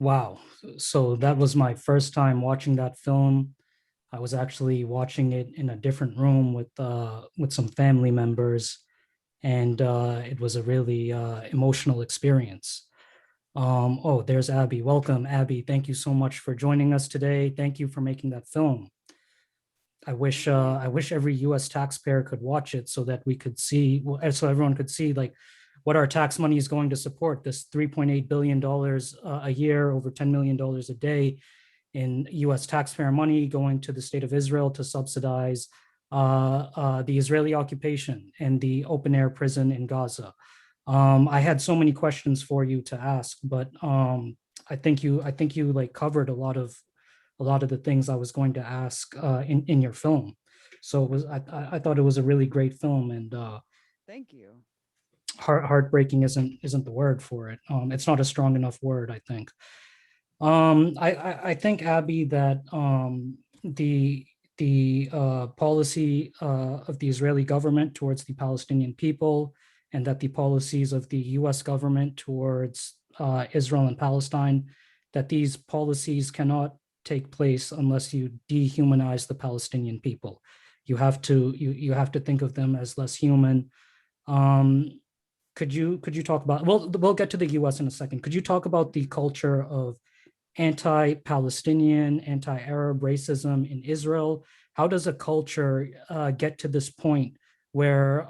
Wow. So that was my first time watching that film. I was actually watching it in a different room with some family members, and it was a really emotional experience. Oh, there's Abby. Welcome, Abby. Thank you so much for joining us today. Thank you for making that film. I wish every U.S. taxpayer could watch it so that we could see, well, so everyone could see like what our tax money is going to support. This $3.8 billion a year, over $10 million a day in U.S. taxpayer money going to the state of Israel to subsidize the Israeli occupation and the open air prison in Gaza. I had so many questions for you to ask, but I think you like covered a lot of the things I was going to ask in your film. So it was I thought it was a really great film, and Thank you. heartbreaking isn't the word for it. It's not a strong enough word, I think. I think, Abby, that the policy of the Israeli government towards the Palestinian people, and that the policies of the U.S. government towards Israel and Palestine, that these policies cannot take place unless you dehumanize the Palestinian people. You have to think of them as less human. Um, could you talk about? Well, we'll get to the U.S. in a second. Could you talk about the culture of anti-Palestinian, anti-Arab racism in Israel? How does a culture get to this point where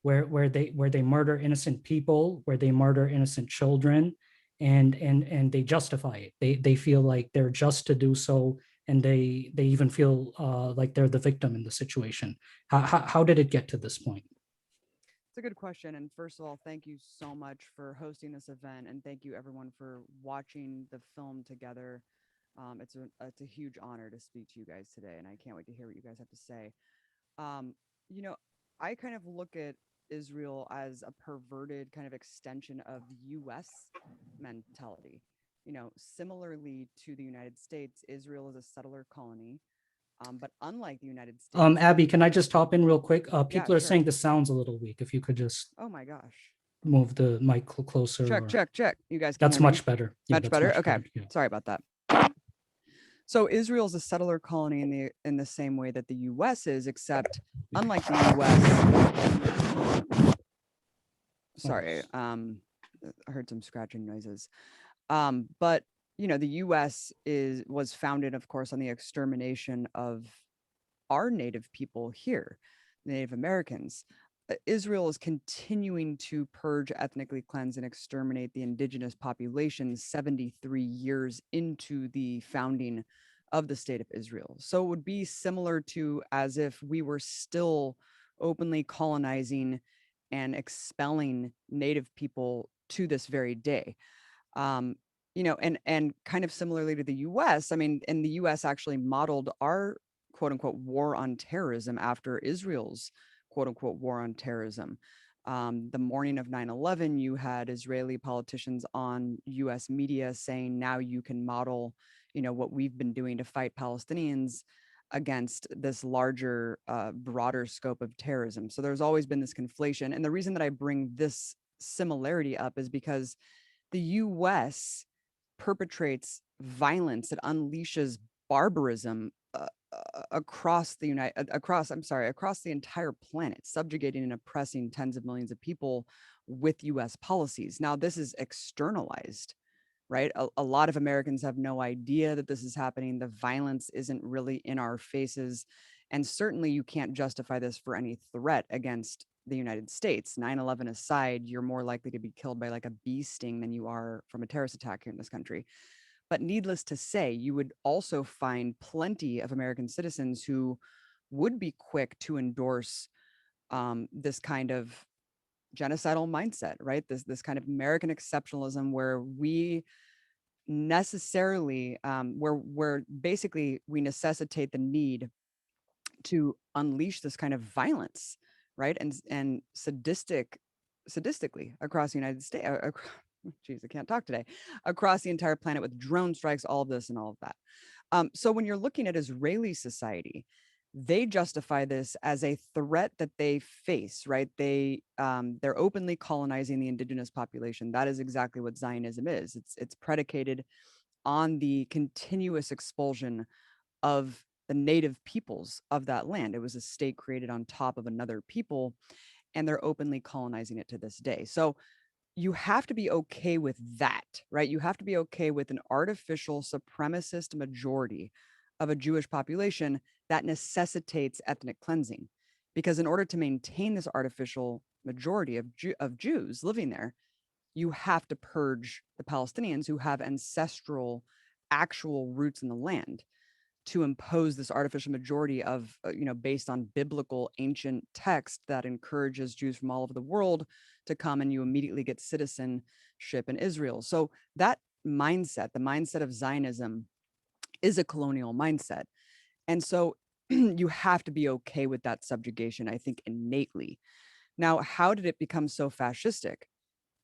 where they murder innocent people, where they murder innocent children, and they justify it? They feel like they're just to do so, and they even feel like they're the victim in the situation. How did it get to this point? It's a good question. And first of all, thank you so much for hosting this event. And thank you everyone for watching the film together. It's a huge honor to speak to you guys today. And I can't wait to hear what you guys have to say. Um, you know, I kind of look at Israel as a perverted kind of extension of US mentality. Similarly to the United States, Israel is a settler colony. But unlike the United States, Abby, can I just hop in real quick? yeah, People are sure. saying the sound's a little weak. If you could just Oh my gosh. move the mic closer, Check, or check, check. You guys can that's hear me? much better. Yeah, Much that's better. much Okay. better. Yeah. Sorry about that. So Israel is a settler colony in the same way that the U.S. is, except unlike the U.S. Oh, Sorry, I heard some scratching noises. But the U.S. is was founded, of course, on the extermination of our native people here, Native Americans. Israel is continuing to purge, ethnically cleanse, and exterminate the indigenous population 73 years into the founding of the state of Israel. So it would be similar to as if we were still openly colonizing and expelling native people to this very day. Um, and kind of similarly to the US, I mean, and the US actually modeled our quote unquote war on terrorism after Israel's quote unquote war on terrorism. The morning of 9/11, you had Israeli politicians on US media saying, now you can model, what we've been doing to fight Palestinians against this larger, broader scope of terrorism. So there's always been this conflation. And the reason that I bring this similarity up is because the US perpetrates violence that unleashes barbarism across the across the entire planet, subjugating and oppressing tens of millions of people with US policies. Now this is externalized, right? A lot of Americans have no idea that this is happening. The violence isn't really in our faces. And certainly you can't justify this for any threat against the United States. 9/11 aside, you're more likely to be killed by like a bee sting than you are from a terrorist attack here in this country. But needless to say, you would also find plenty of American citizens who would be quick to endorse this kind of genocidal mindset, right? This kind of American exceptionalism where we necessarily where basically we necessitate the need to unleash this kind of violence, right? And sadistically across the United States. Geez, I can't talk today. Across the entire planet with drone strikes, all of this and all of that. So when you're looking at Israeli society, they justify this as a threat that they face, right? They're openly colonizing the indigenous population. That is exactly what Zionism is. It's predicated on the continuous expulsion of the native peoples of that land. It was a state created on top of another people, and they're openly colonizing it to this day. So you have to be okay with that, right? You have to be okay with an artificial supremacist majority of a Jewish population that necessitates ethnic cleansing. Because in order to maintain this artificial majority of Jews living there, you have to purge the Palestinians who have ancestral, actual roots in the land to impose this artificial majority of, based on biblical ancient text that encourages Jews from all over the world to come, and you immediately get citizenship in Israel. So that mindset, the mindset of Zionism, is a colonial mindset. And so you have to be okay with that subjugation, I think, innately. Now, how did it become so fascistic?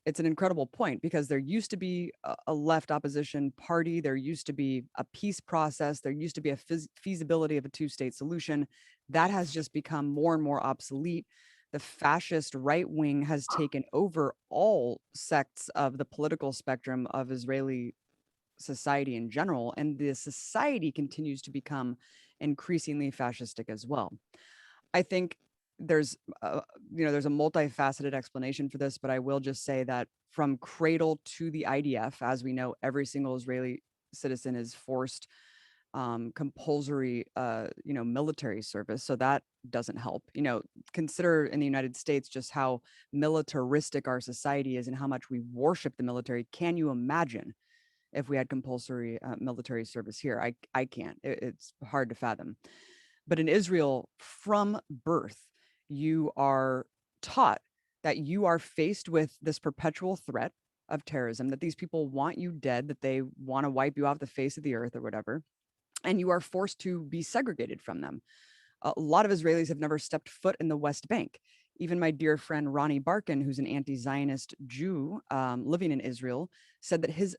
It's an incredible point, because there used to be a left opposition party. There used to be a peace process. There used to be a feasibility of a two-state solution. That has just become more and more obsolete. The fascist right wing has taken over all sects of the political spectrum of Israeli society in general, and the society continues to become increasingly fascistic as well. I think there's there's a multifaceted explanation for this, but I will just say that from cradle to the IDF, as we know, every single Israeli citizen is forced compulsory military service. So that doesn't help. Consider in the United States just how militaristic our society is and how much we worship the military. Can you imagine if we had compulsory military service here? I can't. It's hard to fathom. But in Israel, from birth, you are taught that you are faced with this perpetual threat of terrorism, that these people want you dead, that they want to wipe you off the face of the earth or whatever. And you are forced to be segregated from them. A lot of Israelis have never stepped foot in the West Bank. Even my dear friend Ronnie Barkin, who's an anti-Zionist Jew living in Israel, said that his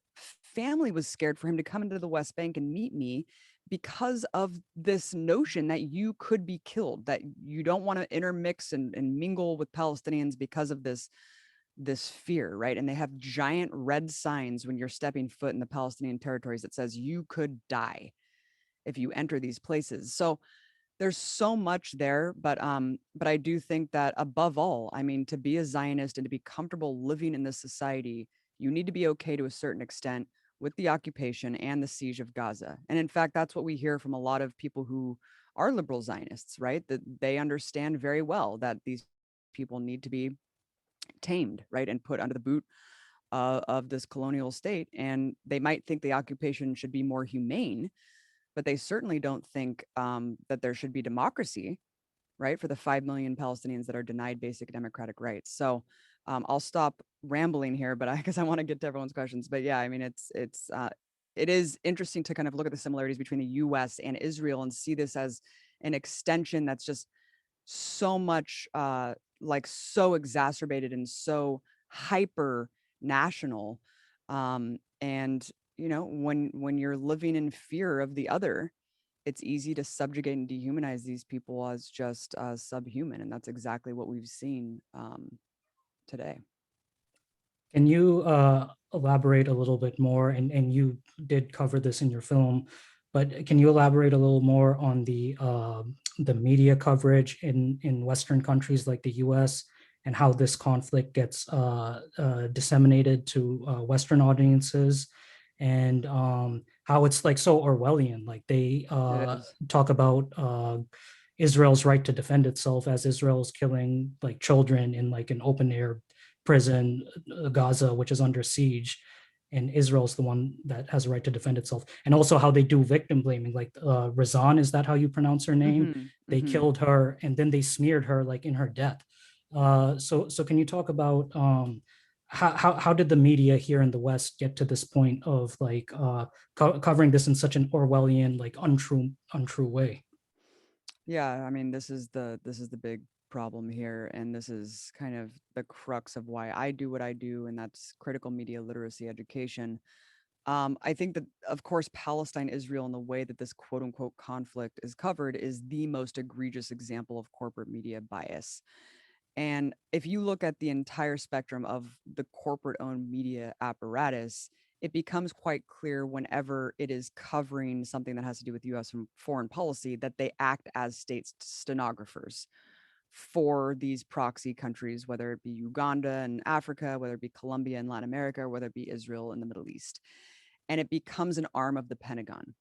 family was scared for him to come into the West Bank and meet me because of this notion that you could be killed, that you don't want to intermix and mingle with Palestinians because of this fear, right? And they have giant red signs when you're stepping foot in the Palestinian territories that says you could die if you enter these places. So there's so much there, but I do think that above all, I mean, to be a Zionist and to be comfortable living in this society, you need to be okay to a certain extent with the occupation and the siege of Gaza. And in fact, that's what we hear from a lot of people who are liberal Zionists, right? That they understand very well that these people need to be tamed, right, and put under the boot of this colonial state. And they might think the occupation should be more humane, but they certainly don't think that there should be democracy, right, for the 5 million Palestinians that are denied basic democratic rights. So I'll stop rambling here, but because I want to get to everyone's questions. But yeah, I mean, it is interesting to kind of look at the similarities between the U.S. and Israel and see this as an extension that's just so much like so exacerbated and so hyper national. And when you're living in fear of the other, it's easy to subjugate and dehumanize these people as just subhuman, and that's exactly what we've seen today. Can you elaborate a little bit more? And you did cover this in your film, but can you elaborate a little more on the media coverage in Western countries like the U.S. and how this conflict gets disseminated to Western audiences, and how it's like so Orwellian? Like they It is. talk about Israel's right to defend itself as Israel's killing like children in like an open air prison, Gaza, which is under siege, and Israel's the one that has a right to defend itself. And also how they do victim blaming, like Razan, is that how you pronounce her name? Hmm. They Hmm. killed her and then they smeared her like in her death. So can you talk about how did the media here in the West get to this point of like covering this in such an Orwellian, like untrue way? Yeah, I mean, this is the big problem here, and this is kind of the crux of why I do what I do, and that's critical media literacy education. I think that, of course, Palestine, Israel, and the way that this quote unquote conflict is covered is the most egregious example of corporate media bias. And if you look at the entire spectrum of the corporate owned media apparatus, it becomes quite clear whenever it is covering something that has to do with US foreign policy that they act as state stenographers for these proxy countries, whether it be Uganda and Africa, whether it be Colombia and Latin America, or whether it be Israel in the Middle East. And it becomes an arm of the Pentagon.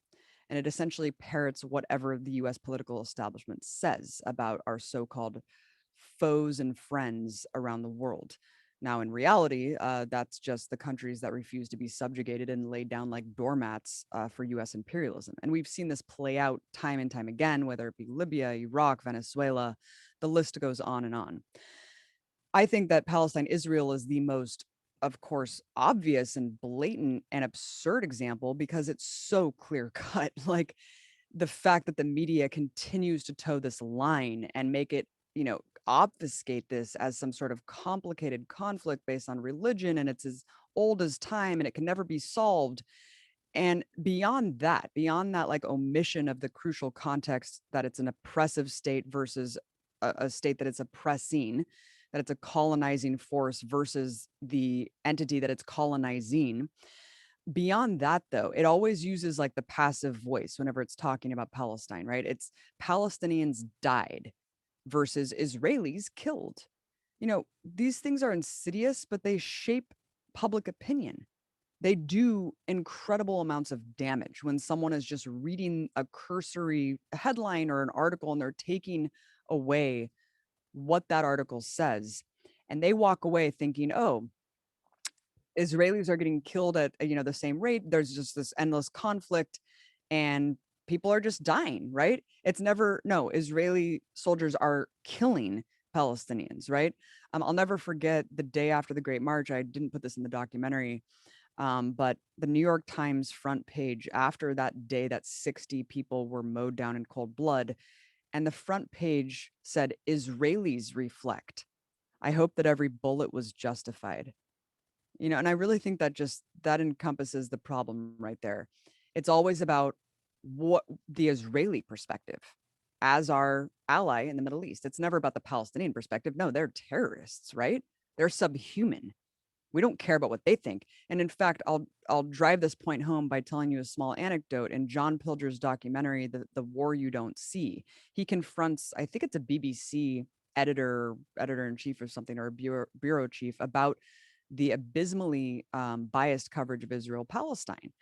And it essentially parrots whatever the US political establishment says about our so called foes and friends around the world. Now, in reality, that's just the countries that refuse to be subjugated and laid down like doormats for US imperialism. And we've seen this play out time and time again, whether it be Libya, Iraq, Venezuela, the list goes on and on. I think that Palestine Israel is the most, of course, obvious and blatant and absurd example because it's so clear cut. Like the fact that the media continues to toe this line and make it, obfuscate this as some sort of complicated conflict based on religion and it's as old as time and it can never be solved. And beyond that, like omission of the crucial context that it's an oppressive state versus a state that it's oppressing, that it's a colonizing force versus the entity that it's colonizing. Beyond that, though, it always uses like the passive voice whenever it's talking about Palestine, right? It's Palestinians died versus Israelis killed. These things are insidious, but they shape public opinion. They do incredible amounts of damage when someone is just reading a cursory headline or an article and they're taking away what that article says. And they walk away thinking, oh, Israelis are getting killed at the same rate. There's just this endless conflict and people are just dying, right? It's never no, Israeli soldiers are killing Palestinians, right? I'll never forget the day after the Great March. I didn't put this in the documentary, but the New York Times front page after that day that 60 people were mowed down in cold blood, and the front page said, Israelis reflect. I hope that every bullet was justified. And I really think that just that encompasses the problem right there. It's always about what the Israeli perspective as our ally in the Middle East. It's never about the Palestinian perspective. No, they're terrorists, right? They're subhuman. We don't care about what they think. And in fact, I'll drive this point home by telling you a small anecdote. In John Pilger's documentary, The War You Don't See, he confronts, I think it's a BBC editor in chief or something, or a bureau chief, about the abysmally biased coverage of Israel Palestine.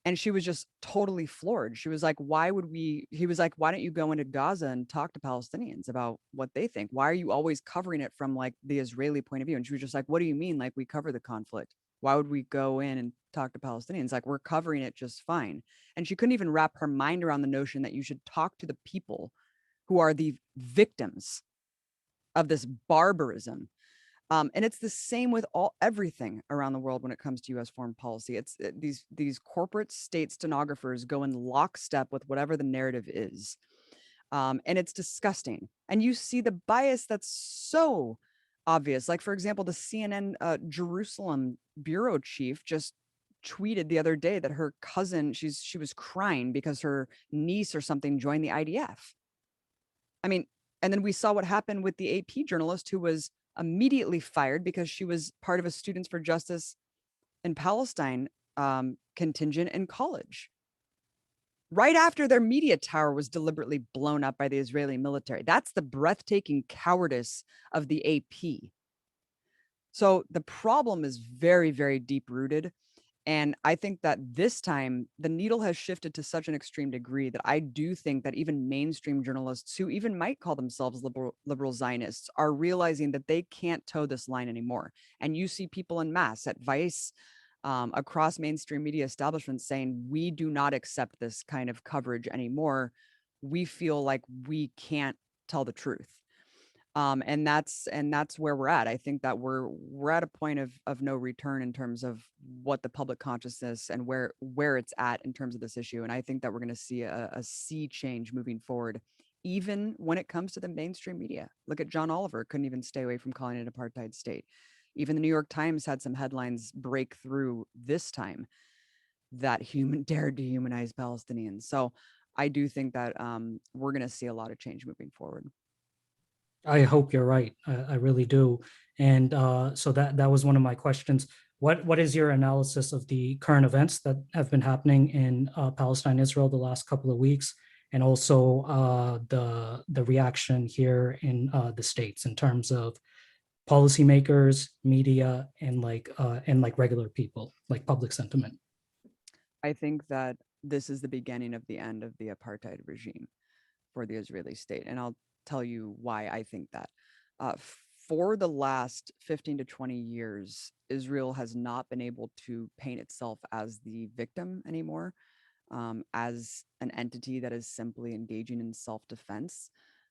And she was just totally floored. She was like, he was like, why don't you go into Gaza and talk to Palestinians about what they think? Why are you always covering it from like the Israeli point of view? And she was just like, what do you mean? Like, we cover the conflict. Why would we go in and talk to Palestinians? Like, we're covering it just fine. And she couldn't even wrap her mind around the notion that you should talk to the people who are the victims of this barbarism. And it's the same with everything around the world when it comes to U.S. foreign policy. These corporate state stenographers go in lockstep with whatever the narrative is, and it's disgusting. And you see the bias that's so obvious. Like for example, the CNN Jerusalem bureau chief just tweeted the other day that her cousin she was crying because her niece or something joined the IDF. I mean, and then we saw what happened with the AP journalist who was immediately fired because she was part of a Students for Justice in Palestine contingent in college. Right after their media tower was deliberately blown up by the Israeli military. That's the breathtaking cowardice of the AP. So the problem is very, very deep rooted. And I think that this time the needle has shifted to such an extreme degree that I do think that even mainstream journalists who even might call themselves liberal Zionists are realizing that they can't toe this line anymore. And you see people in mass at Vice, across mainstream media establishments saying, we do not accept this kind of coverage anymore. We feel like we can't tell the truth. And that's where we're at. I think that we're at a point of no return in terms of what the public consciousness and where it's at in terms of this issue. And I think that we're going to see a sea change moving forward, even when it comes to the mainstream media. Look at John Oliver, couldn't even stay away from calling it an apartheid state. Even the New York Times had some headlines break through this time. that dared to humanize Palestinians. So I do think that we're going to see a lot of change moving forward. I hope you're right. I really do. And so that was one of my questions. What is your analysis of the current events that have been happening in Palestine, Israel the last couple of weeks, and also the reaction here in the states in terms of policymakers, media, and like regular people, like public sentiment? I think that this is the beginning of the end of the apartheid regime for the Israeli state. And I'll tell you why I think that. Uh, for the last 15 to 20 years, Israel has not been able to paint itself as the victim anymore, as an entity that is simply engaging in self defense.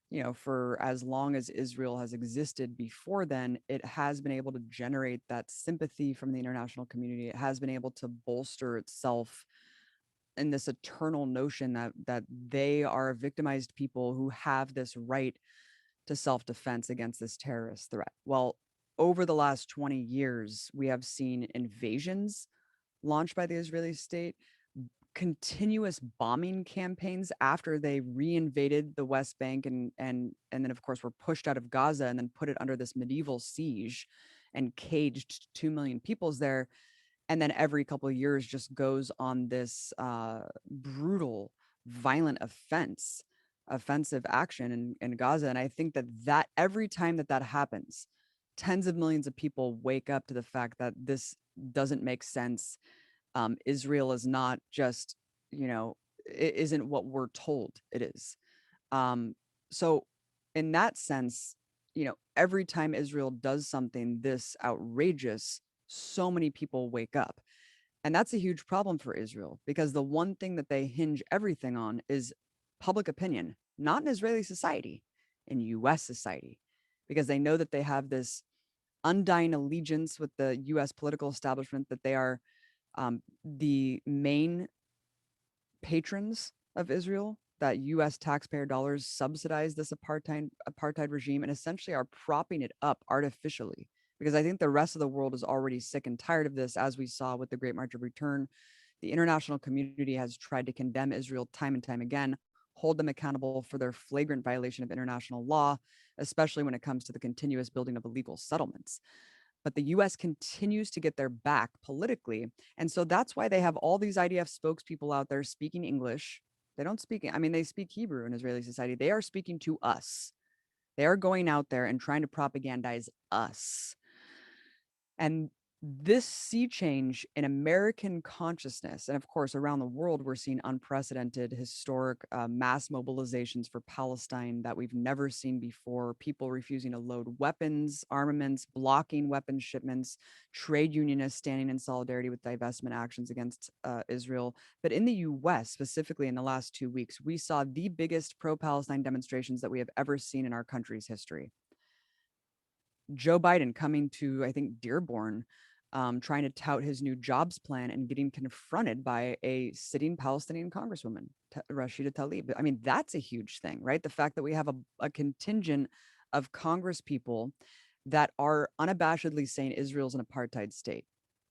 You know, for as long as Israel has existed before then, it has been able to generate that sympathy from the international community. It has been able to bolster itself in this eternal notion that they are victimized people who have this right to self-defense against this terrorist threat. Well, over the last 20 years, we have seen invasions launched by the Israeli state, continuous bombing campaigns after they reinvaded the West Bank and then of course were pushed out of Gaza and then put it under this medieval siege and caged 2 million peoples there, and then every couple of years just goes on this brutal, violent offensive action in Gaza. And I think that every time that happens, tens of millions of people wake up to the fact that this doesn't make sense. Israel is not just, you know, it isn't what we're told it is. Um, so in that sense, you know, every time Israel does something this outrageous, so many people wake up. And that's a huge problem for Israel because the one thing that they hinge everything on is public opinion, not in Israeli society, in US society, because they know that they have this undying allegiance with the US political establishment, that they are the main patrons of Israel, that US taxpayer dollars subsidize this apartheid regime and essentially are propping it up artificially. Because I think the rest of the world is already sick and tired of this, as we saw with the Great March of Return. The international community has tried to condemn Israel time and time again, hold them accountable for their flagrant violation of international law, especially when it comes to the continuous building of illegal settlements. But the US continues to get their back politically. And so that's why they have all these IDF spokespeople out there speaking English. They don't speak, I mean, they speak Hebrew in Israeli society. They are speaking to us. They are going out there and trying to propagandize us. And this sea change in American consciousness, and of course, around the world, we're seeing unprecedented historic mass mobilizations for Palestine that we've never seen before. People refusing to load weapons, armaments, blocking weapons shipments, trade unionists standing in solidarity with divestment actions against Israel. But in the US, specifically in the last 2 weeks, we saw the biggest pro Palestine demonstrations that we have ever seen in our country's history. Joe Biden coming to, I think, Dearborn, trying to tout his new jobs plan and getting confronted by a sitting Palestinian congresswoman, Rashida Tlaib. I mean, that's a huge thing, right? The fact that we have a contingent of Congress people that are unabashedly saying Israel's an apartheid state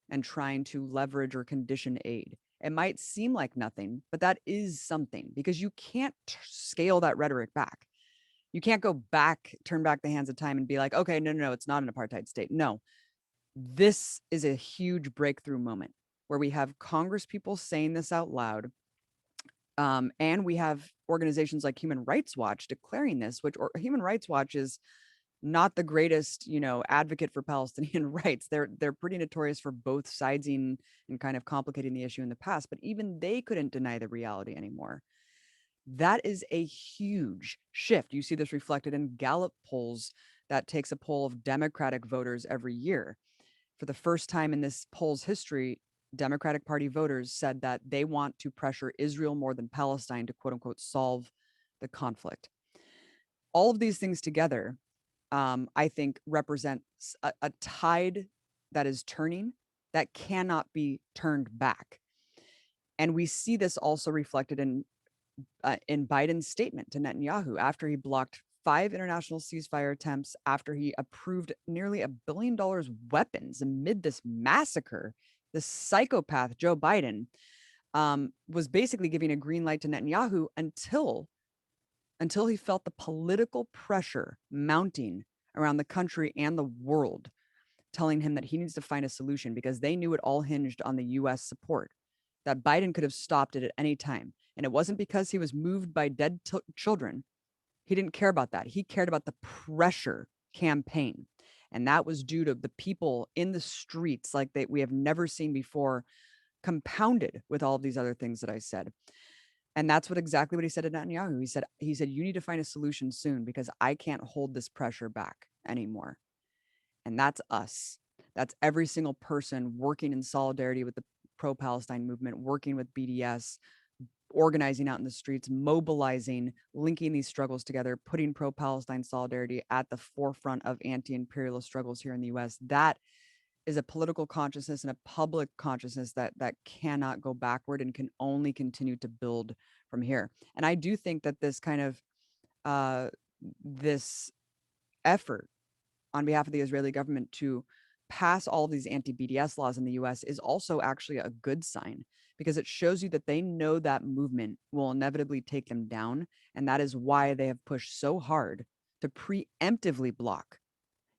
and trying to leverage or condition aid. It might seem like nothing, but that is something because you can't scale that rhetoric back. You can't go back, turn back the hands of time and be like, okay, no, it's not an apartheid state. No, this is a huge breakthrough moment where we have Congress people saying this out loud. And we have organizations like Human Rights Watch declaring this, which Human Rights Watch is not the greatest, you know, advocate for Palestinian rights. They're pretty notorious for both siding and kind of complicating the issue in the past, but even they couldn't deny the reality anymore. That is a huge shift. You see this reflected in Gallup polls that takes a poll of Democratic voters every year. For the first time in this poll's history, Democratic Party voters said that they want to pressure Israel more than Palestine to quote unquote solve the conflict. All of these things together, I think, represents a tide that is turning that cannot be turned back. And we see this also reflected in Biden's statement to Netanyahu after he blocked 5 international ceasefire attempts, after he approved nearly $1 billion weapons amid this massacre. The psychopath Joe Biden was basically giving a green light to Netanyahu until he felt the political pressure mounting around the country and the world, telling him that he needs to find a solution because they knew it all hinged on the US support, that Biden could have stopped it at any time. And it wasn't because he was moved by dead children. He didn't care about that. He cared about the pressure campaign. And that was due to the people in the streets like we have never seen before, compounded with all of these other things that I said. And that's exactly what he said to Netanyahu. He said, you need to find a solution soon because I can't hold this pressure back anymore. And that's us. That's every single person working in solidarity with the pro-Palestine movement, working with BDS, organizing out in the streets, mobilizing, linking these struggles together, putting pro-Palestine solidarity at the forefront of anti-imperialist struggles here in the US. That is a political consciousness and a public consciousness that cannot go backward and can only continue to build from here. And I do think that this kind of this effort on behalf of the Israeli government to pass all of these anti-BDS laws in the US is also actually a good sign because it shows you that they know that movement will inevitably take them down. And that is why they have pushed so hard to preemptively block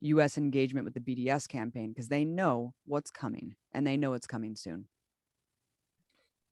US engagement with the BDS campaign because they know what's coming and they know it's coming soon.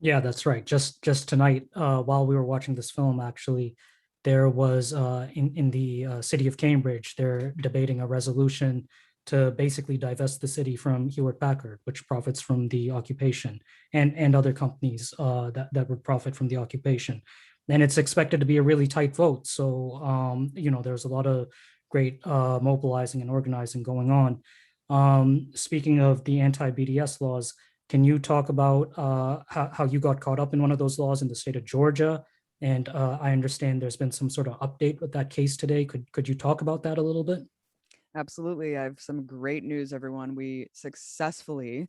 Yeah, that's right. Just tonight, while we were watching this film, actually, there was in the city of Cambridge, they're debating a resolution to basically divest the city from Hewlett Packard, which profits from the occupation, and other companies that would profit from the occupation. And it's expected to be a really tight vote. So there's a lot of great mobilizing and organizing going on. Speaking of the anti-BDS laws, can you talk about how you got caught up in one of those laws in the state of Georgia? And I understand there's been some sort of update with that case today. Could you talk about that a little bit? Absolutely. I have some great news, everyone. We successfully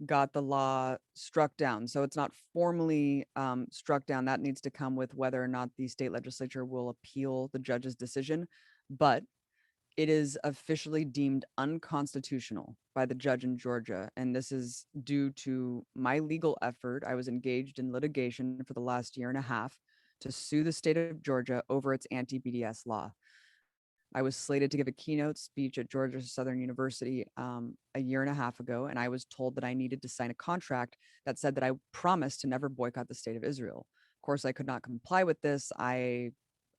got the law struck down. So it's not formally struck down. That needs to come with whether or not the state legislature will appeal the judge's decision. But it is officially deemed unconstitutional by the judge in Georgia. And this is due to my legal effort. I was engaged in litigation for the last year and a half to sue the state of Georgia over its anti-BDS law. I was slated to give a keynote speech at Georgia Southern University a year and a half ago, and I was told that I needed to sign a contract that said that I promised to never boycott the state of Israel. Of course, I could not comply with this. I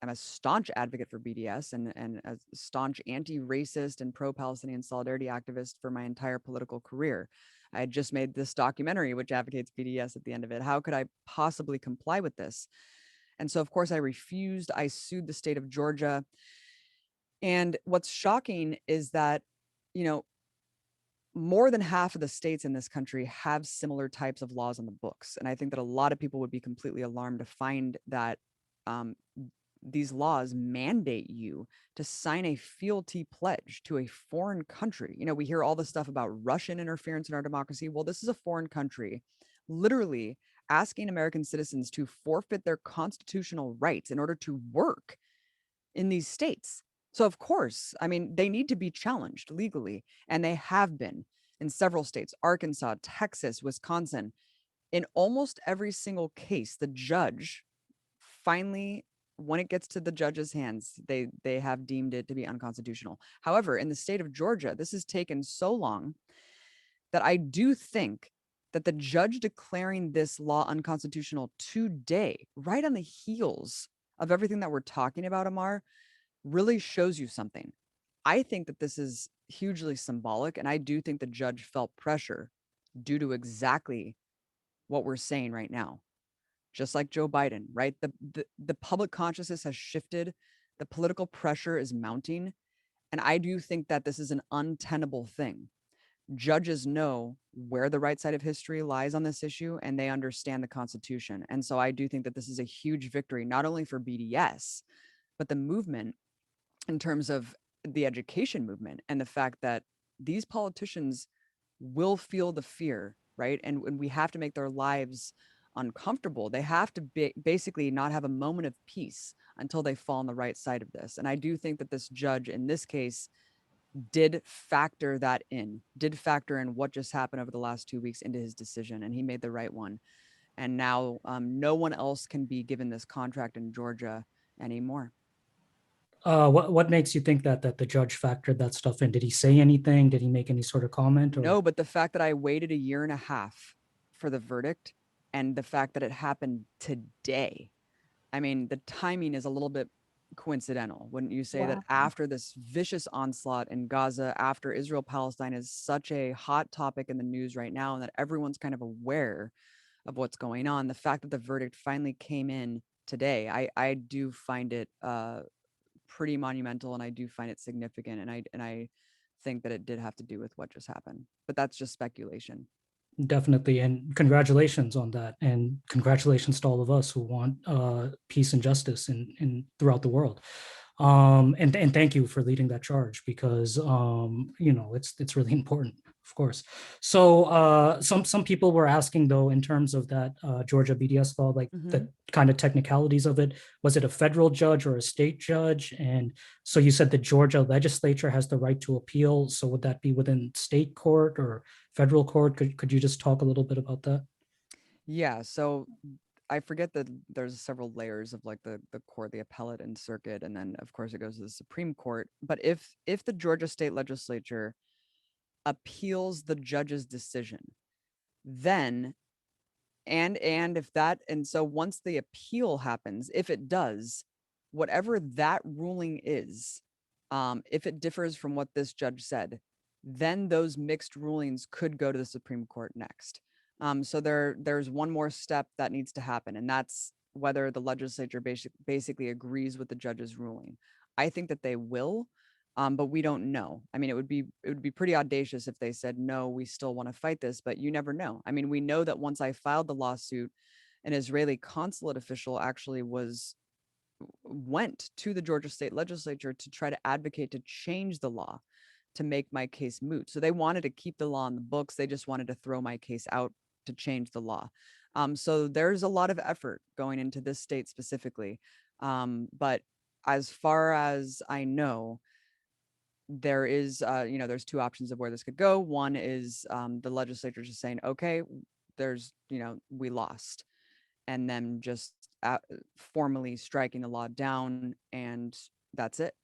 am a staunch advocate for BDS and a staunch anti-racist and pro-Palestinian solidarity activist for my entire political career. I had just made this documentary which advocates BDS at the end of it. How could I possibly comply with this? And so, of course, I refused. I sued the state of Georgia. And what's shocking is that, you know, more than half of the states in this country have similar types of laws on the books. And I think that a lot of people would be completely alarmed to find that um, these laws mandate you to sign a fealty pledge to a foreign country. You know, we hear all this stuff about Russian interference in our democracy. Well, this is a foreign country literally asking American citizens to forfeit their constitutional rights in order to work in these states. So, of course, I mean, they need to be challenged legally, and they have been in several states: Arkansas, Texas, Wisconsin. In almost every single case, the judge finally, when it gets to the judge's hands, they have deemed it to be unconstitutional. However, in the state of Georgia, this has taken so long that I do think that the judge declaring this law unconstitutional today, right on the heels of everything that we're talking about, Amar, really shows you something. I think that this is hugely symbolic, and I do think the judge felt pressure due to exactly what we're saying right now. Just like Joe Biden, right? The public consciousness has shifted, the political pressure is mounting, and I do think that this is an untenable thing. Judges know where the right side of history lies on this issue, and they understand the Constitution. And so I do think that this is a huge victory, not only for BDS, but the movement in terms of the education movement and the fact that these politicians will feel the fear, right? And we have to make their lives uncomfortable. They have to basically not have a moment of peace until they fall on the right side of this. And I do think that this judge in this case did factor that in, did factor in what just happened over the last 2 weeks into his decision, and he made the right one. And now no one else can be given this contract in Georgia anymore. What makes you think that the judge factored that stuff in? Did he say anything? Did he make any sort of comment or? No, but the fact that I waited a year and a half for the verdict and the fact that it happened today, I mean, the timing is a little bit coincidental. Wouldn't you say that Wow. after this vicious onslaught in Gaza, after Israel Palestine is such a hot topic in the news right now, and that everyone's kind of aware of what's going on, the fact that the verdict finally came in today, I do find it pretty monumental, and I do find it significant, and I think that it did have to do with what just happened. But that's just speculation. Definitely, and congratulations on that, and congratulations to all of us who want peace and justice in throughout the world. And thank you for leading that charge because it's really important, of course. So some people were asking though, in terms of that Georgia BDS law, like Mm-hmm. the kind of technicalities of it. Was it a federal judge or a state judge? And so you said the Georgia legislature has the right to appeal. So would that be within state court or federal court? Could you just talk a little bit about that? Yeah, so I forget that there's several layers of like the court, the appellate and circuit, and then of course it goes to the Supreme Court. But if the Georgia state legislature appeals the judge's decision, then and if that and so once the appeal happens, if it does, whatever that ruling is, if it differs from what this judge said, then those mixed rulings could go to the Supreme Court next. So there's one more step that needs to happen, and that's whether the legislature basically agrees with the judge's ruling. I think that they will, but we don't know. I mean, it would be pretty audacious if they said no, we still want to fight this, but you never know. I mean, we know that once I filed the lawsuit, an Israeli consulate official actually was went to the Georgia state legislature to try to advocate to change the law to make my case moot. So they wanted to keep the law in the books. They just wanted to throw my case out to change the law. So there's a lot of effort going into this state specifically. But as far as I know, there is, there's two options of where this could go. One is the legislature just saying, okay, we lost, and then just formally striking the law down, and that's it,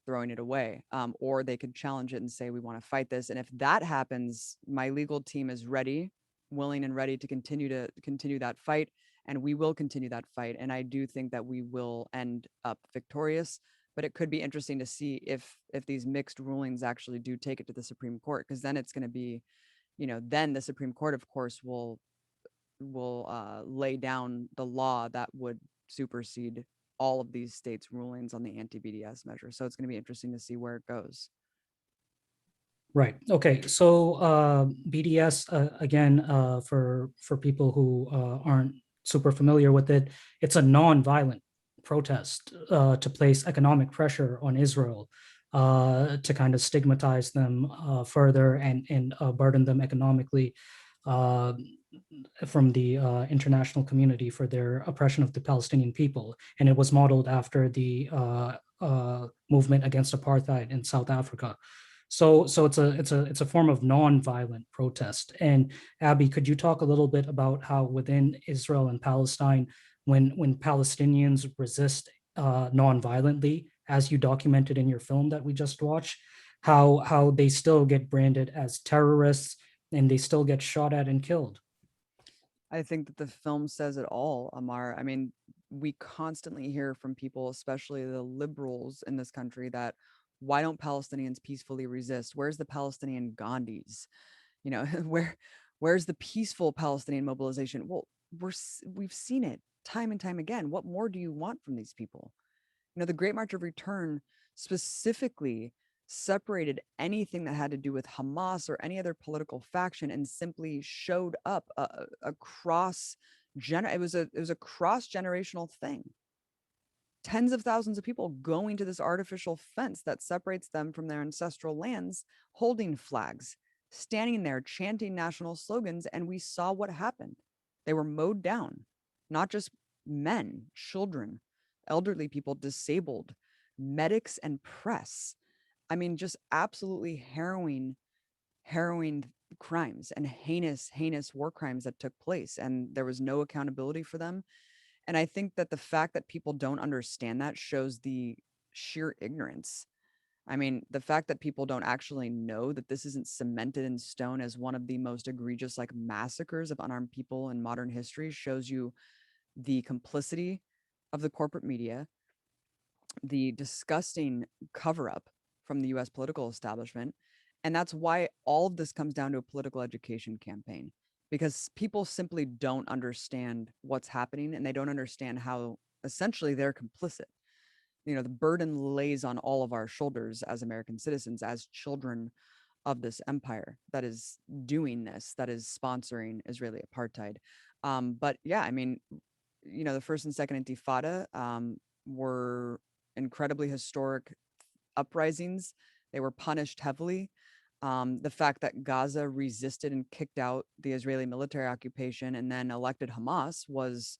throwing it away. Or they could challenge it and say, we want to fight this. And if that happens, my legal team is ready, willing and ready to continue that fight. And we will continue that fight. And I do think that we will end up victorious. But it could be interesting to see if these mixed rulings actually do take it to the Supreme Court, because then it's going to be, then the Supreme Court, of course, will lay down the law that would supersede all of these states' rulings on the anti-BDS measure. So it's going to be interesting to see where it goes. Right. Okay. So BDS again, for people who aren't super familiar with it, it's a non-violent protest to place economic pressure on Israel, to kind of stigmatize them further and burden them economically uh, from the international community for their oppression of the Palestinian people. And it was modeled after the movement against apartheid in South Africa. So it's a form of non-violent protest. And Abby, could you talk a little bit about how within Israel and Palestine, when Palestinians resist non-violently, as you documented in your film that we just watched, how they still get branded as terrorists and they still get shot at and killed? I think that the film says it all, Amar. I mean, we constantly hear from people, especially the liberals in this country, that why don't Palestinians peacefully resist? Where's the Palestinian Gandhis? Where's the peaceful Palestinian mobilization? Well, we've seen it time and time again. What more do you want from these people? The Great March of Return specifically separated anything that had to do with Hamas or any other political faction and simply showed up across it was a cross generational thing. Tens of thousands of people going to this artificial fence that separates them from their ancestral lands, holding flags, standing there chanting national slogans, and we saw what happened. They were mowed down, not just men, children, elderly people, disabled, medics, and press. I mean, just absolutely harrowing crimes and heinous, heinous war crimes that took place, and there was no accountability for them. And I think that the fact that people don't understand that shows the sheer ignorance. I mean, the fact that people don't actually know that this isn't cemented in stone as one of the most egregious, like, massacres of unarmed people in modern history shows you the complicity of the corporate media, the disgusting cover up from the US political establishment. And that's why all of this comes down to a political education campaign, because people simply don't understand what's happening and they don't understand how essentially they're complicit. The burden lays on all of our shoulders as American citizens, as children of this empire that is doing this, that is sponsoring Israeli apartheid. But yeah, I mean, the first and second Intifada were incredibly historic uprisings. They were punished heavily. The fact that Gaza resisted and kicked out the Israeli military occupation and then elected Hamas was,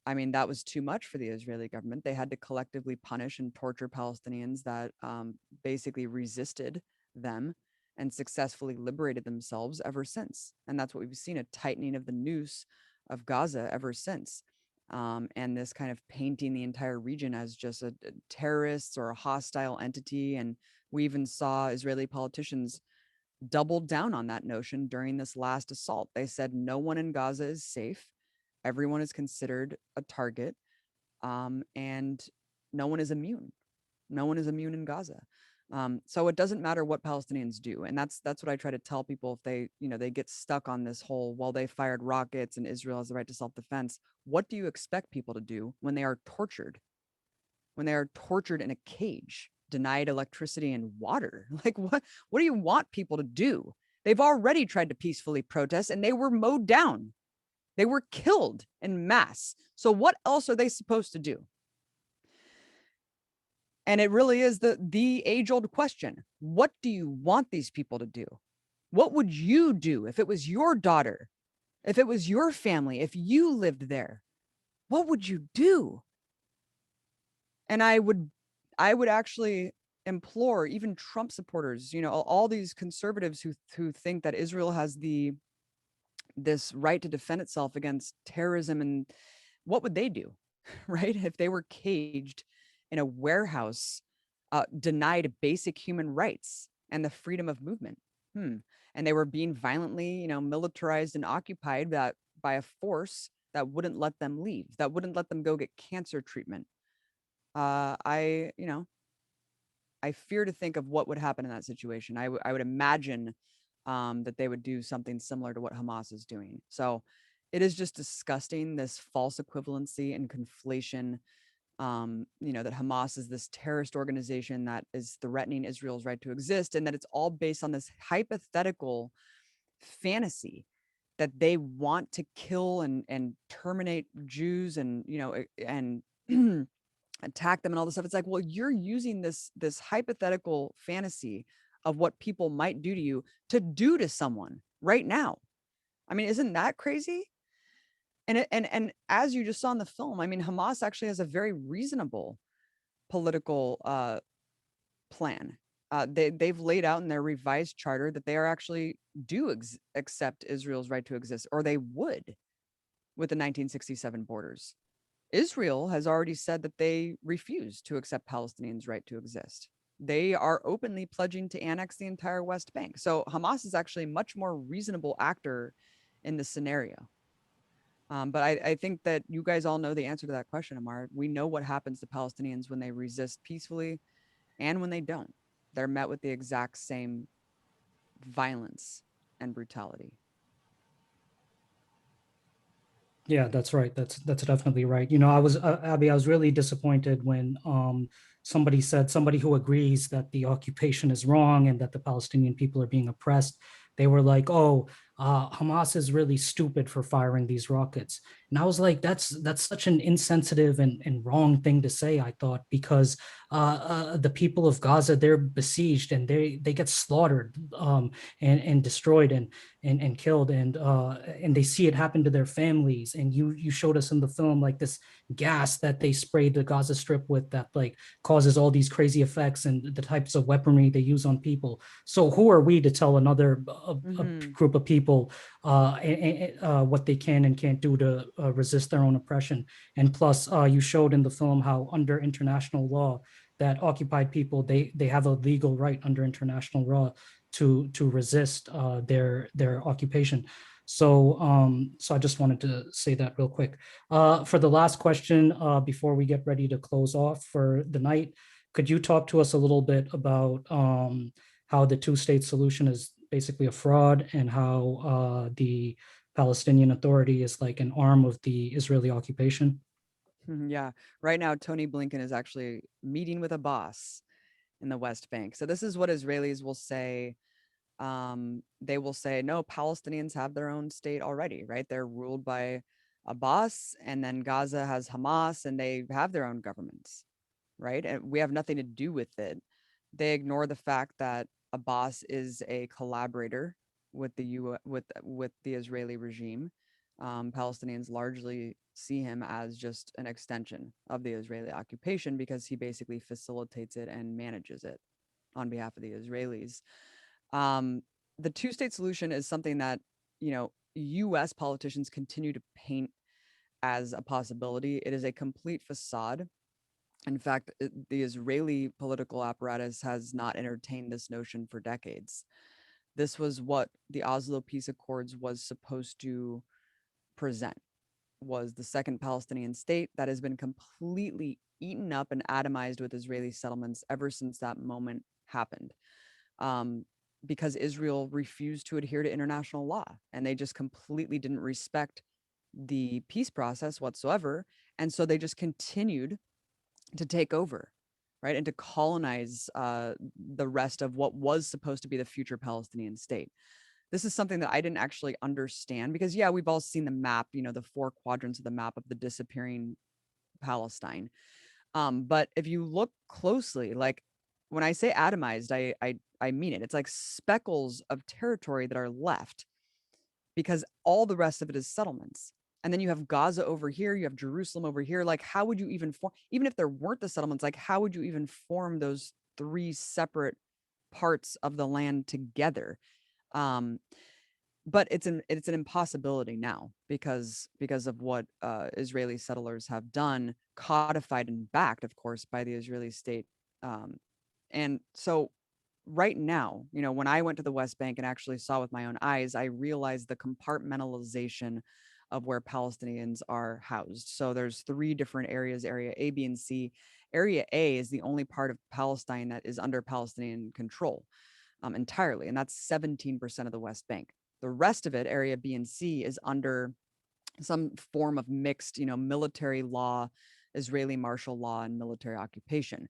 I mean, that was too much for the Israeli government. They had to collectively punish and torture Palestinians that basically resisted them and successfully liberated themselves ever since. And that's what we've seen, a tightening of the noose of Gaza ever since. And this kind of painting the entire region as just a terrorist or a hostile entity. And we even saw Israeli politicians doubled down on that notion during this last assault. They said no one in Gaza is safe. Everyone is considered a target, and no one is immune. No one is immune in Gaza. So it doesn't matter what Palestinians do, and that's what I try to tell people if they get stuck on this whole, well, they fired rockets and Israel has the right to self-defense. What do you expect people to do when they are tortured? When they are tortured in a cage, denied electricity and water? Like, what do you want people to do? They've already tried to peacefully protest and they were mowed down. They were killed in mass. So what else are they supposed to do? And it really is the age-old question. What do you want these people to do? What would you do if it was your daughter? If it was your family? If you lived there? What would you do? And I would actually implore even Trump supporters, all these conservatives who think that Israel has this right to defend itself against terrorism, and what would they do? Right? If they were caged in a warehouse, denied basic human rights and the freedom of movement. And they were being violently, militarized and occupied by a force that wouldn't let them leave, that wouldn't let them go get cancer treatment. I fear to think of what would happen in that situation. I would imagine that they would do something similar to what Hamas is doing. So it is just disgusting, this false equivalency and conflation, that Hamas is this terrorist organization that is threatening Israel's right to exist, and that it's all based on this hypothetical fantasy that they want to kill and terminate Jews and, and attack them and all this stuff. It's like, well, you're using this hypothetical fantasy of what people might do to you to do to someone right now. I mean, isn't that crazy? And as you just saw in the film, I mean, Hamas actually has a very reasonable political plan. They've laid out in their revised charter that they are actually accept Israel's right to exist, or they would, with the 1967 borders. Israel has already said that they refuse to accept Palestinians' right to exist. They are openly pledging to annex the entire West Bank. So Hamas is actually a much more reasonable actor in this scenario. But I think that you guys all know the answer to that question, Amar. We know what happens to Palestinians when they resist peacefully and when they don't. They're met with the exact same violence and brutality. Yeah, that's right. That's definitely right. You know, I was Abby, I was really disappointed when somebody who agrees that the occupation is wrong and that the Palestinian people are being oppressed, they were like, "Oh, Hamas is really stupid for firing these rockets. And I was like, that's such an insensitive and wrong thing to say, I thought, because the people of Gaza, they're besieged and they get slaughtered, and destroyed and killed, and they see it happen to their families. And you showed us in the film like this gas that they sprayed the Gaza Strip with that like causes all these crazy effects, and the types of weaponry they use on people. So who are we to tell another a Mm-hmm. group of people what they can and can't do to resist their own oppression? And plus, you showed in the film how under international law that occupied people, they have a legal right under international law to resist their occupation. So I just wanted to say that real quick. For the last question, before we get ready to close off for the night, could you talk to us a little bit about how the two-state solution is basically a fraud, and how the Palestinian Authority is like an arm of the Israeli occupation? Yeah. Right now, Tony Blinken is actually meeting with a boss in the West Bank. So this is what Israelis will say. They will say, no, Palestinians have their own state already, right? They're ruled by a boss, and then Gaza has Hamas, and they have their own governments, right? And we have nothing to do with it. They ignore the fact that Abbas is a collaborator with the Israeli regime. Palestinians largely see him as just an extension of the Israeli occupation because he basically facilitates it and manages it on behalf of the Israelis. Um, the two-state solution is something that, U.S. politicians continue to paint as a possibility. It is a complete facade. In fact, the Israeli political apparatus has not entertained this notion for decades. This was what the Oslo Peace Accords was supposed to present, was the second Palestinian state that has been completely eaten up and atomized with Israeli settlements ever since that moment happened. Um, because Israel refused to adhere to international law, and they just completely didn't respect the peace process whatsoever. And so they just continued to take over, right, and to colonize the rest of what was supposed to be the future Palestinian state. This is something that I didn't actually understand because, yeah, we've all seen the map, the four quadrants of the map of the disappearing Palestine. But if you look closely, like when I say atomized, I mean it. It's like speckles of territory that are left because all the rest of it is settlements. And then you have Gaza over here, you have Jerusalem over here. Like, how would you even form, even if there weren't the settlements, like, how would you even form those three separate parts of the land together? Um, but it's an impossibility now because of what Israeli settlers have done, codified and backed, of course, by the Israeli state. Um, and so right now, when I went to the West Bank and actually saw with my own eyes, I realized the compartmentalization of where Palestinians are housed. So there's three different areas: Area A, B, and C. Area A is the only part of Palestine that is under Palestinian control entirely, and that's 17% of the West Bank. The rest of it, Area B and C, is under some form of mixed, military law, Israeli martial law, and military occupation.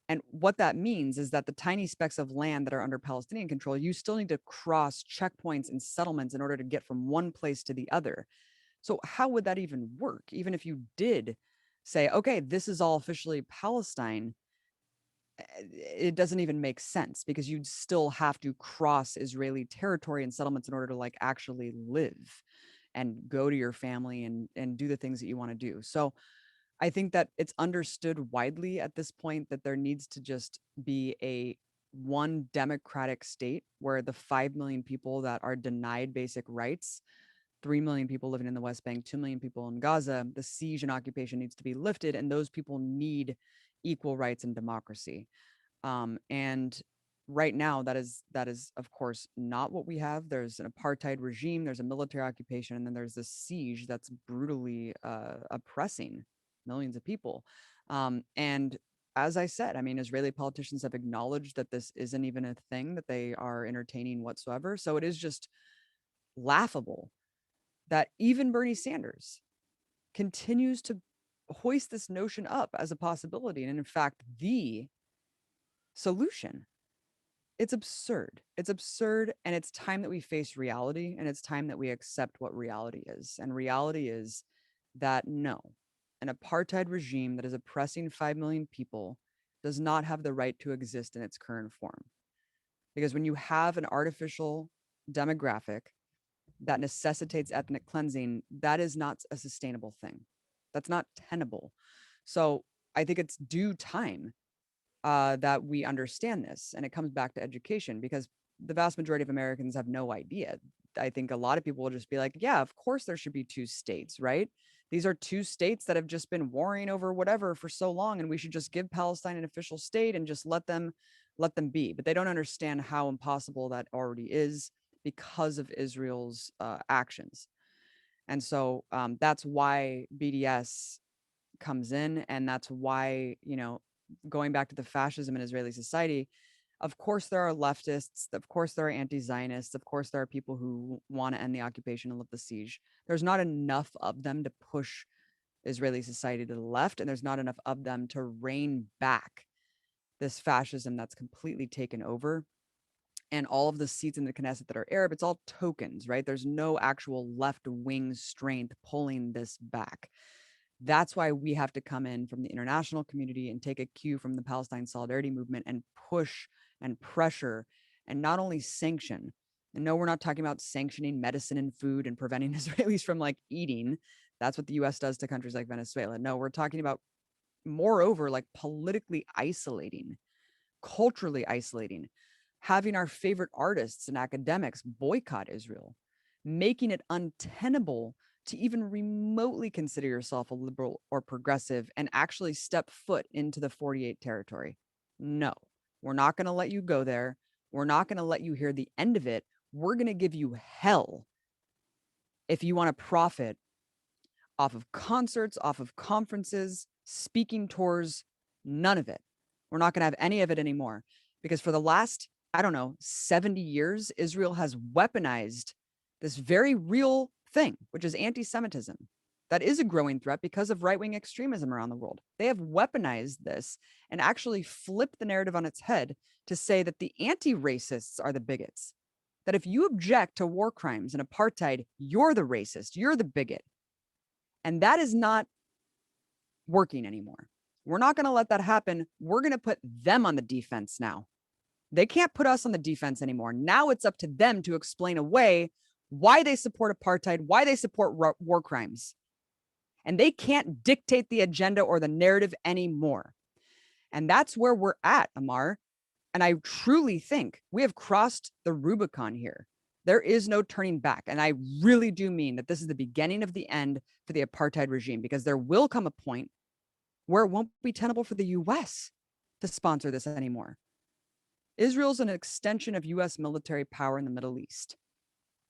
And what that means is that the tiny specks of land that are under Palestinian control, you still need to cross checkpoints and settlements in order to get from one place to the other. So, how would that even work? Even if you did say, okay, this is all officially Palestine, it doesn't even make sense because you'd still have to cross Israeli territory and settlements in order to like actually live and go to your family and do the things that you want to do. So I think that it's understood widely at this point that there needs to just be a one democratic state where the 5 million people that are denied basic rights, 3 million people living in the West Bank, 2 million people in Gaza, the siege and occupation needs to be lifted, and those people need equal rights and democracy. And right now, that is of course not what we have. There's an apartheid regime, there's a military occupation, and then there's this siege that's brutally oppressing millions of people. And as I said, I mean, Israeli politicians have acknowledged that this isn't even a thing that they are entertaining whatsoever. So it is just laughable that even Bernie Sanders continues to hoist this notion up as a possibility, and in fact, the solution. It's absurd. It's absurd. And it's time that we face reality. And it's time that we accept what reality is. And reality is that no, an apartheid regime that is oppressing 5 million people does not have the right to exist in its current form. Because when you have an artificial demographic that necessitates ethnic cleansing, that is not a sustainable thing. That's not tenable. So I think it's due time that we understand this. And it comes back to education because the vast majority of Americans have no idea. I think a lot of people will just be like, yeah, of course there should be two states, right? These are two states that have just been warring over whatever for so long, and we should just give Palestine an official state and just let them be. But they don't understand how impossible that already is because of Israel's actions. And so that's why BDS comes in, and that's why, you know, going back to the fascism in Israeli society, of course there are leftists, of course there are anti-Zionists, of course there are people who want to end the occupation and lift the siege. There's not enough of them to push Israeli society to the left, and there's not enough of them to rein back this fascism that's completely taken over. And all of the seats in the Knesset that are Arab, it's all tokens, right? There's no actual left wing strength pulling this back. That's why we have to come in from the international community and take a cue from the Palestine Solidarity Movement and push and pressure and not only sanction. And no, we're not talking about sanctioning medicine and food and preventing Israelis from like eating. That's what the US does to countries like Venezuela. No, we're talking about, moreover, like politically isolating, culturally isolating, having our favorite artists and academics boycott Israel, making it untenable to even remotely consider yourself a liberal or progressive and actually step foot into the 48 territory. No, we're not going to let you go there. We're not going to let you hear the end of it. We're going to give you hell if you want to profit off of concerts, off of conferences, speaking tours, none of it. We're not going to have any of it anymore because for the last, I don't know, 70 years, Israel has weaponized this very real thing, which is anti Semitism. That is a growing threat because of right wing extremism around the world. They have weaponized this and actually flipped the narrative on its head to say that the anti racists are the bigots. That if you object to war crimes and apartheid, you're the racist, you're the bigot. And that is not working anymore. We're not going to let that happen. We're going to put them on the defense now. They can't put us on the defense anymore. Now it's up to them to explain away why they support apartheid, why they support war crimes. And they can't dictate the agenda or the narrative anymore. And that's where we're at, Amar. And I truly think we have crossed the Rubicon here. There is no turning back. And I really do mean that this is the beginning of the end for the apartheid regime, because there will come a point where it won't be tenable for the US to sponsor this anymore. Israel's an extension of US military power in the Middle East.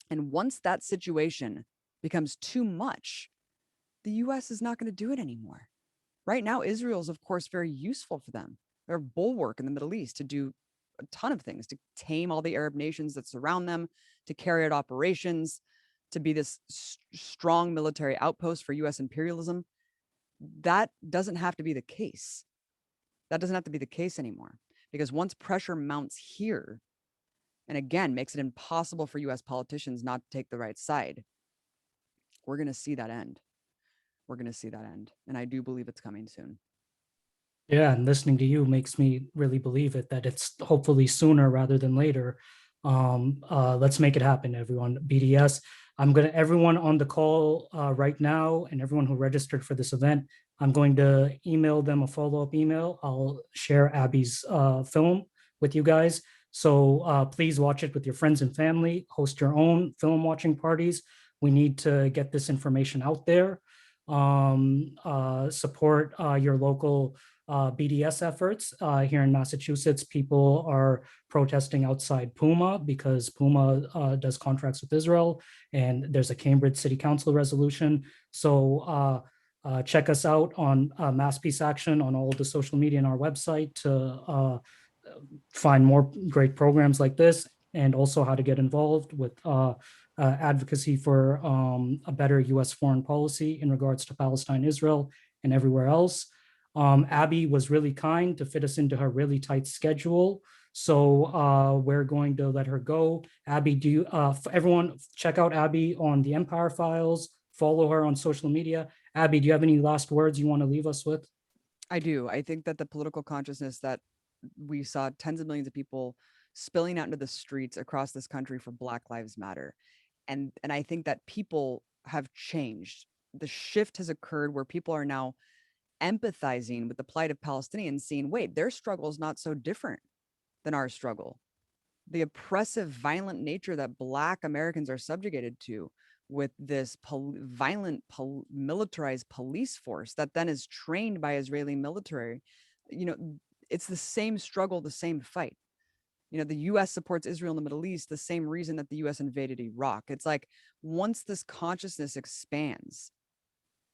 And once that situation becomes too much, the US is not going to do it anymore. Right now, Israel is, of course, very useful for them. They're a bulwark in the Middle East to do a ton of things, to tame all the Arab nations that surround them, to carry out operations, to be this strong military outpost for US imperialism. That doesn't have to be the case. That doesn't have to be the case anymore, because once pressure mounts here, and again, makes it impossible for US politicians not to take the right side, we're going to see that end. We're going to see that end. And I do believe it's coming soon. Yeah, and listening to you makes me really believe it, that it's hopefully sooner rather than later. Let's make it happen, everyone. BDS. Everyone on the call right now and everyone who registered for this event, I'm going to email them a follow-up email. I'll share Abby's film with you guys. So please watch it with your friends and family, host your own film watching parties. We need to get this information out there. Support your local BDS efforts. Here in Massachusetts, people are protesting outside Puma because Puma does contracts with Israel, and there's a Cambridge City Council resolution. So check us out on Mass Peace Action on all the social media and our website to find more great programs like this, and also how to get involved with advocacy for a better U.S. foreign policy in regards to Palestine, Israel, and everywhere else. Abby was really kind to fit us into her really tight schedule. So we're going to let her go. Abby, do you, everyone check out Abby on the Empire Files, follow her on social media. Abby, do you have any last words you want to leave us with? I do. I think that the political consciousness that we saw tens of millions of people spilling out into the streets across this country for Black Lives Matter. And I think that people have changed. The shift has occurred where people are now empathizing with the plight of Palestinians, seeing, wait, their struggle is not so different than our struggle. The oppressive, violent nature that Black Americans are subjugated to with this violent, militarized police force that then is trained by Israeli military, you know, it's the same struggle, the same fight. You know, the US supports Israel in the Middle East, the same reason that the US invaded Iraq. It's like once this consciousness expands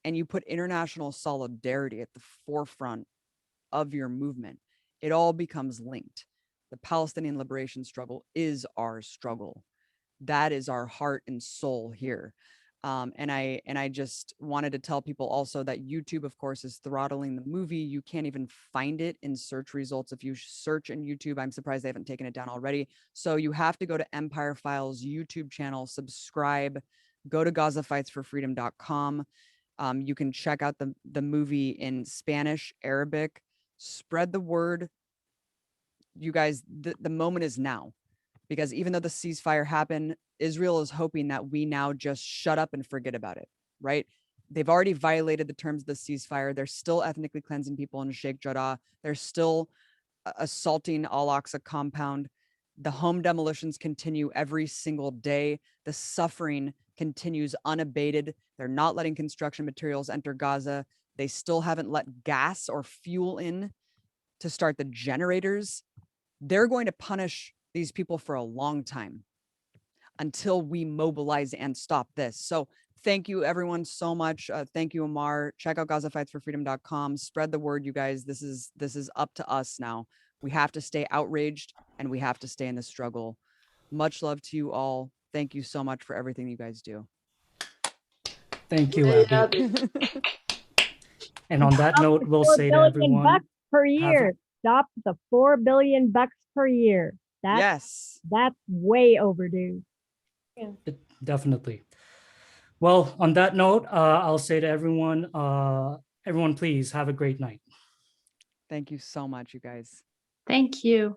and you put international solidarity at the forefront of your movement, it all becomes linked. The Palestinian liberation struggle is our struggle. That is our heart and soul here. And I just wanted to tell people also that YouTube, of course, is throttling the movie. You can't even find it in search results. If you search in YouTube, I'm surprised they haven't taken it down already. So you have to go to Empire Files YouTube channel, subscribe, go to GazaFightsForFreedom.com. You can check out the movie in Spanish, Arabic, spread the word. You guys, the moment is now, because even though the ceasefire happened, Israel is hoping that we now just shut up and forget about it, right? They've already violated the terms of the ceasefire. They're still ethnically cleansing people in Sheikh Jarrah. They're still assaulting Al-Aqsa compound. The home demolitions continue every single day. The suffering continues unabated. They're not letting construction materials enter Gaza. They still haven't let gas or fuel in to start the generators. They're going to punish these people for a long time until we mobilize and stop this. So thank you everyone so much. Thank you, Amar. Check out GazaFightsForFreedom.com. Spread the word, you guys. This is up to us now. We have to stay outraged and we have to stay in the struggle. Much love to you all. Thank you so much for everything you guys do. Thank you, Abby. And on that note, we'll say to everyone, per year. Stop the $4 billion per year. That's way overdue. Definitely. Well, on that note, I'll say to everyone, everyone, please have a great night. Thank you so much, you guys. Thank you.